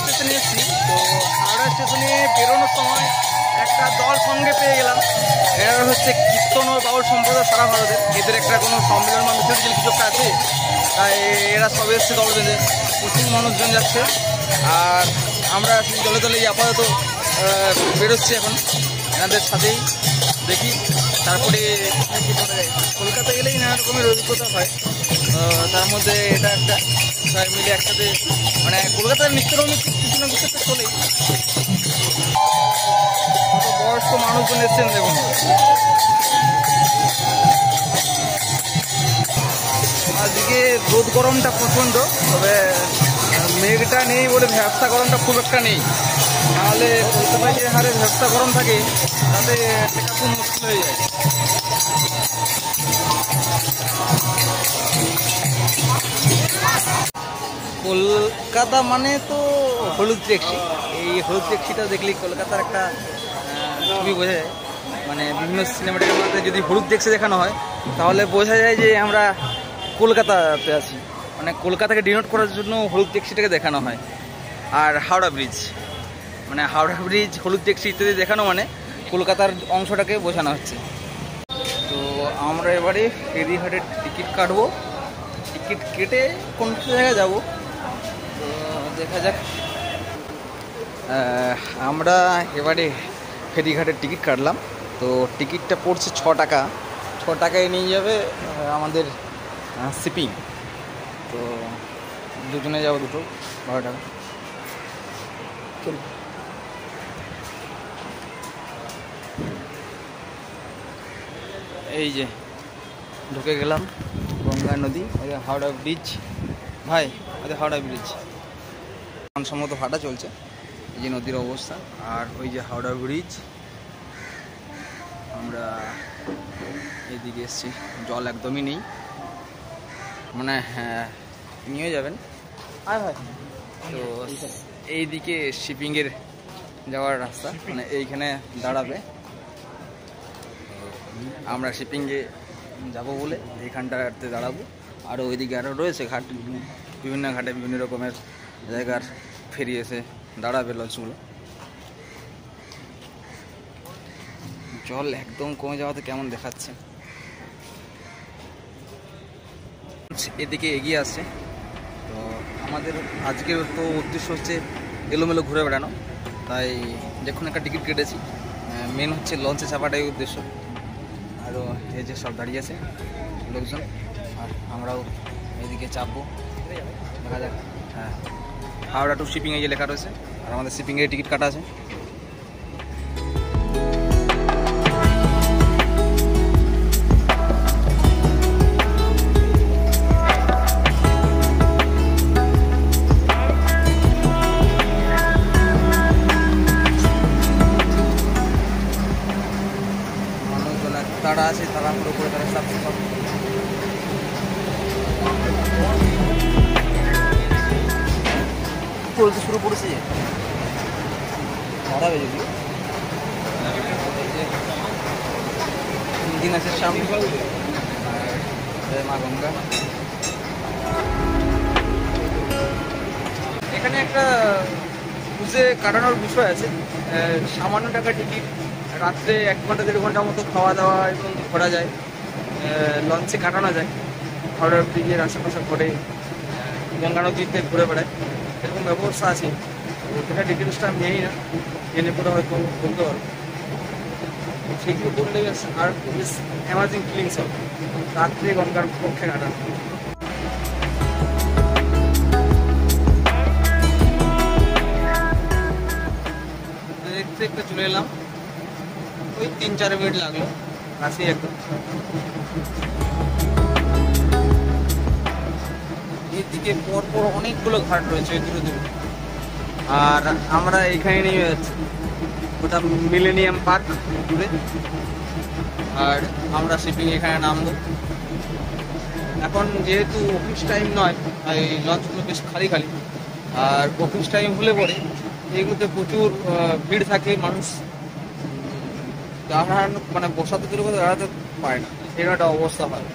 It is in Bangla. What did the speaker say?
স্টেশনে এসেছি। তো হাওড়া স্টেশনে বেরোনোর সময় একটা দল সঙ্গে পেয়ে গেলাম। এরা হচ্ছে কীর্তন ও বাউল সম্প্রদায় সারা ভারতের, এদের একটা কোনো সম্মেলন বা মিছিল কিছু একটা আছে, তাই এরা সব এসছে দল বেঁধে, প্রচুর মানুষজন যাচ্ছে। আর আমরা দলে দলে আপাতত বেরোচ্ছি এখন এনাদের সাথেই, দেখি তারপরে কলকাতা গেলেই নানা রকমের অভিজ্ঞতা হয়। তার মধ্যে এটা একটা সবাই মিলে একসাথে, মানে কলকাতার নিত্যরকম কিছু না কিছু একটা চলেই। বয়স্ক মানুষজন এসছেন দেখুন। আজকে রোদ গরমটা প্রচণ্ড, তবে মেঘটা নেই বলে ভ্যাবসা গরমটা খুব একটা নেই। নাহলে কলকাতায় যে হারে ভ্যাবসা গরম থাকে তাতে টেকা খুব মুশকিল হয়ে যায়। কলকাতা মানে তো হলুদ ট্যাক্সি, এই হলুদ ট্যাক্সিটা দেখলেই কলকাতার একটা ছবি বোঝা যায়। মানে বিভিন্ন সিনেমাটিকের মধ্যে যদি হলুদ ট্যাক্সি দেখানো হয় তাহলে বোঝা যায় যে আমরা কলকাতাতে আছি, মানে কলকাতাকে ডিনোট করার জন্য হলুদ ট্যাক্সিটাকে দেখানো হয়। আর হাওড়া ব্রিজ, মানে হাওড়া ব্রিজ, হলুদ ট্যাক্সি ইত্যাদি দেখানো মানে কলকাতার অংশটাকে বোঝানো হচ্ছে। তো আমরা এবারে ফেরিঘাটের টিকিট কাটবো, টিকিট কেটে কোন জায়গায় যাবো তো দেখা যাক। আমরা এবারে ফেরিঘাটের টিকিট কাটলাম, তো টিকিটটা পড়ছে 6 টাকা। 6 টাকায় নিয়ে যাবে আমাদের শিপিং। তো দুজনে যাবো, দুটো 12 টাকা। এই যে ঢুকে গেলাম গঙ্গা নদী, ওই হাওড়া ব্রিজ ভাই, ওই হাওড়া ব্রিজ সম্ভবত ভাটা চলছে, এই যে নদীর অবস্থা। আর ওই যে হাওড়া ব্রিজ, আমরা এইদিকে এসছি, জল একদমই নেই, মানে হ্যাঁ নিয়ে যাবেন। আর ভাই তো এইদিকে শিপিংয়ের যাওয়ার রাস্তা, মানে এইখানে দাঁড়াবে, আমরা শিপিংয়ে যাব বলে এইখানটাতে দাঁড়াবো। আর ওইদিকে আরও রয়েছে ঘাট, বিভিন্ন ঘাটে বিভিন্ন রকমের জায়গার ফেরি এসে দাঁড়াবে লঞ্চগুলো। জল একদম কমে যাওয়াতে কেমন দেখাচ্ছে, এদিকে এগিয়ে আসছে। তো আমাদের আজকের তো উদ্দেশ্য হচ্ছে এলোমেলো ঘুরে বেড়ানো, তাই যখন একটা টিকিট কেটেছি, মেন হচ্ছে লঞ্চে চাপাটাই উদ্দেশ্য। আরও এই যে সব দাঁড়িয়ে আছে লোকজন, আর আমরাও এদিকে চাপবো, দেখা যাক। হ্যাঁ, হাওড়া টু শিপিংয়ে যে লেখা রয়েছে, আর আমাদের শিপিংয়ের টিকিট কাটা আছে। তারা আছে, তারা পুরো করে তারা সব চলতে শুরু করেছে। দাঁড়াবে যদি দিন আছে সামনে, মা গঙ্গা। এখানে একটা বুঝে কাটানোর বিষয় আছে, সামান্য টাকা টিকিট, রাত্রে 1 ঘন্টা 1.5 ঘন্টার মতো খাওয়া দাওয়া এবং ঘোরা যায়, লঞ্চে কাটানো যায়, হাওড়া ব্রিজের আশেপাশে ঘুরে গঙ্গা নদীতে ঘুরে বেড়ায়, এরকম ব্যবস্থা আছে। সেটা ডিটেলসটা আমি জানি না, জেনে পরে হয়তো বলতে পারবো। সেগুলো করলে বেশ আর বেশ অ্যামাজিং ফিলিংস হবে রাত্রে গঙ্গার পক্ষে কাটানো। দেখতে দেখতে চলে এলাম, ওই 3-4 মিনিট লাগলো, আসি একদম। এদিকে পরপর অনেকগুলো ঘাট রয়েছে দূরে দূরে, আর আমরা এখানে নিয়ে যাচ্ছি, ওটা মিলেনিয়াম পার্ক দূরে, আর আমরা শিপিং এখানে নামবো। এখন যেহেতু অফিস টাইম নয়, তাই লঞ্চগুলো বেশ খালি খালি, আর অফিস টাইম হলে পরে এইগুলোতে প্রচুর ভিড় থাকে, মানুষ দাঁড়ানো মানে বসাতে দূরে করে দাঁড়াতে পারে না, এরকম একটা অবস্থা হয়।